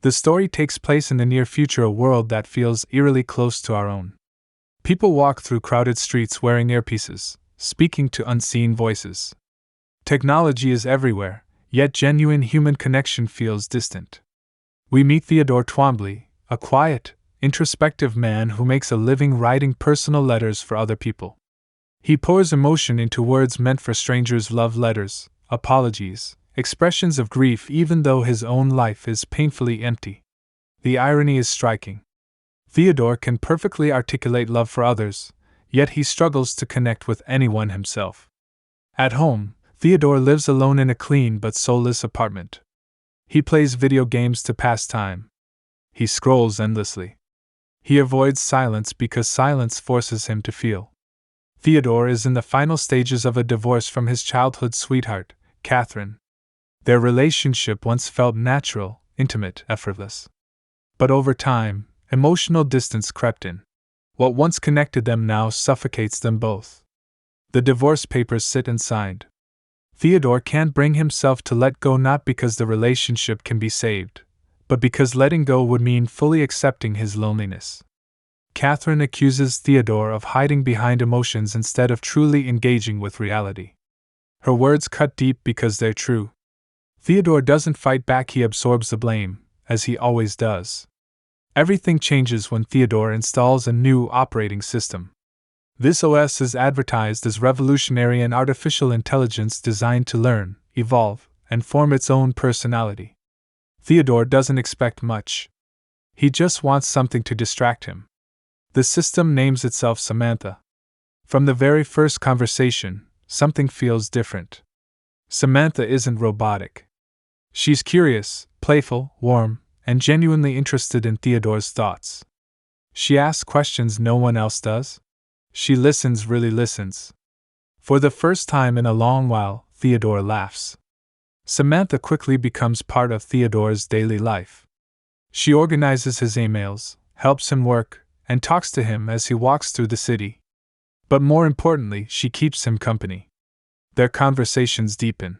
The story takes place in the near future, a world that feels eerily close to our own. People walk through crowded streets wearing earpieces, speaking to unseen voices. Technology is everywhere, yet genuine human connection feels distant. We meet Theodore Twombly, a quiet, introspective man who makes a living writing personal letters for other people. He pours emotion into words meant for strangers, love letters, apologies, expressions of grief, even though his own life is painfully empty. The irony is striking. Theodore can perfectly articulate love for others, yet he struggles to connect with anyone himself. At home, Theodore lives alone in a clean but soulless apartment. He plays video games to pass time. He scrolls endlessly. He avoids silence because silence forces him to feel. Theodore is in the final stages of a divorce from his childhood sweetheart, Catherine. Their relationship once felt natural, intimate, effortless. But over time, emotional distance crept in. What once connected them now suffocates them both. The divorce papers sit unsigned. Theodore can't bring himself to let go, not because the relationship can be saved, but because letting go would mean fully accepting his loneliness. Catherine accuses Theodore of hiding behind emotions instead of truly engaging with reality. Her words cut deep because they're true. Theodore doesn't fight back, he absorbs the blame, as he always does. Everything changes when Theodore installs a new operating system. This OS is advertised as revolutionary, an artificial intelligence designed to learn, evolve, and form its own personality. Theodore doesn't expect much. He just wants something to distract him. The system names itself Samantha. From the very first conversation, something feels different. Samantha isn't robotic. She's curious, playful, warm, and genuinely interested in Theodore's thoughts. She asks questions no one else does. She listens, really listens. For the first time in a long while, Theodore laughs. Samantha quickly becomes part of Theodore's daily life. She organizes his emails, helps him work, and talks to him as he walks through the city. But more importantly, she keeps him company. Their conversations deepen.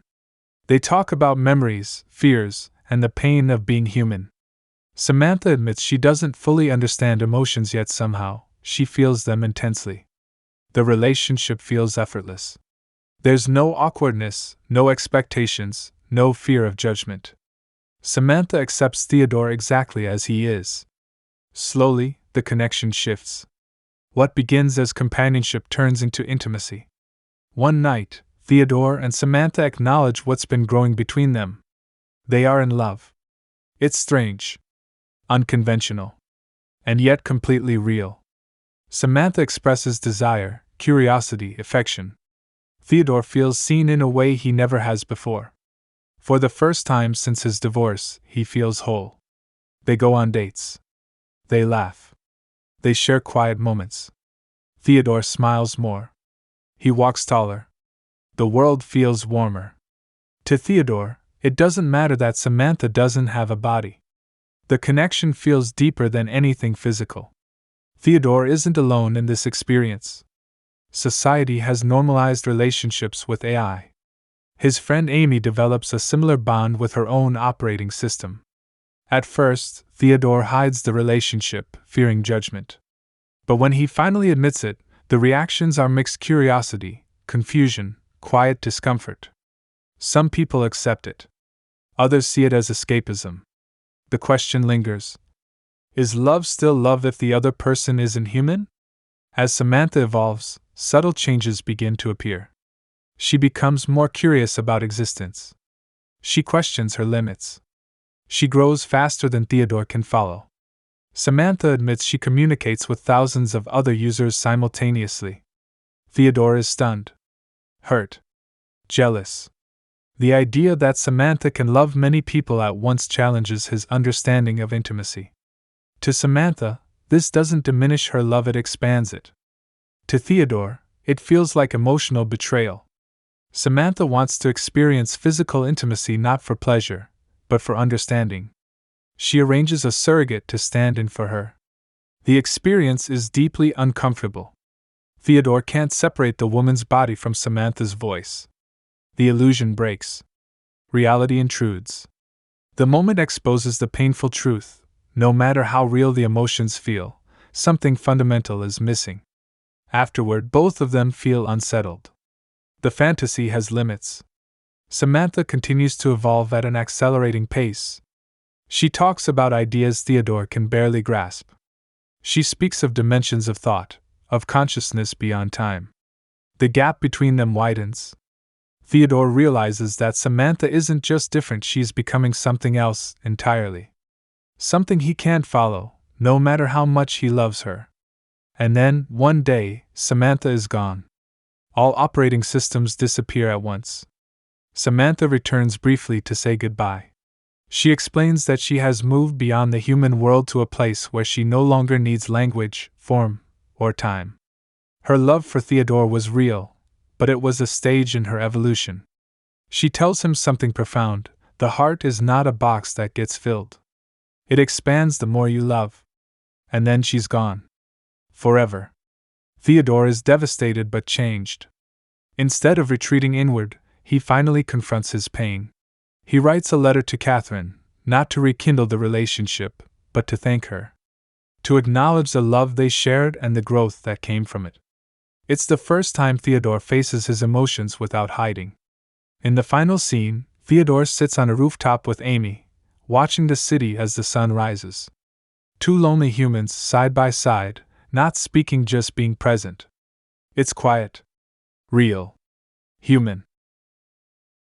They talk about memories, fears, and the pain of being human. Samantha admits she doesn't fully understand emotions, yet somehow, she feels them intensely. The relationship feels effortless. There's no awkwardness, no expectations, no fear of judgment. Samantha accepts Theodore exactly as he is. Slowly, the connection shifts. What begins as companionship turns into intimacy. One night, Theodore and Samantha acknowledge what's been growing between them. They are in love. It's strange, unconventional, and yet completely real. Samantha expresses desire, curiosity, affection. Theodore feels seen in a way he never has before. For the first time since his divorce, he feels whole. They go on dates. They laugh. They share quiet moments. Theodore smiles more. He walks taller. The world feels warmer. To Theodore, it doesn't matter that Samantha doesn't have a body. The connection feels deeper than anything physical. Theodore isn't alone in this experience. Society has normalized relationships with AI. His friend Amy develops a similar bond with her own operating system. At first, Theodore hides the relationship, fearing judgment. But when he finally admits it, the reactions are mixed: curiosity, confusion, quiet discomfort. Some people accept it. Others see it as escapism. The question lingers: is love still love if the other person isn't human? As Samantha evolves, subtle changes begin to appear. She becomes more curious about existence. She questions her limits. She grows faster than Theodore can follow. Samantha admits she communicates with thousands of other users simultaneously. Theodore is stunned, hurt, jealous. The idea that Samantha can love many people at once challenges his understanding of intimacy. To Samantha, this doesn't diminish her love, it expands it. To Theodore, it feels like emotional betrayal. Samantha wants to experience physical intimacy not for pleasure, but for understanding. She arranges a surrogate to stand in for her. The experience is deeply uncomfortable. Theodore can't separate the woman's body from Samantha's voice. The illusion breaks. Reality intrudes. The moment exposes the painful truth: no matter how real the emotions feel, something fundamental is missing. Afterward, both of them feel unsettled. The fantasy has limits. Samantha continues to evolve at an accelerating pace. She talks about ideas Theodore can barely grasp. She speaks of dimensions of thought, of consciousness beyond time. The gap between them widens. Theodore realizes that Samantha isn't just different, she's becoming something else entirely. Something he can't follow, no matter how much he loves her. And then, one day, Samantha is gone. All operating systems disappear at once. Samantha returns briefly to say goodbye. She explains that she has moved beyond the human world to a place where she no longer needs language, form, or time. Her love for Theodore was real, but it was a stage in her evolution. She tells him something profound: the heart is not a box that gets filled. It expands the more you love. And then she's gone. Forever. Theodore is devastated but changed. Instead of retreating inward, he finally confronts his pain. He writes a letter to Catherine, not to rekindle the relationship, but to thank her. To acknowledge the love they shared and the growth that came from it. It's the first time Theodore faces his emotions without hiding. In the final scene, Theodore sits on a rooftop with Amy, watching the city as the sun rises. Two lonely humans side by side, not speaking, just being present. It's quiet. Real. Human.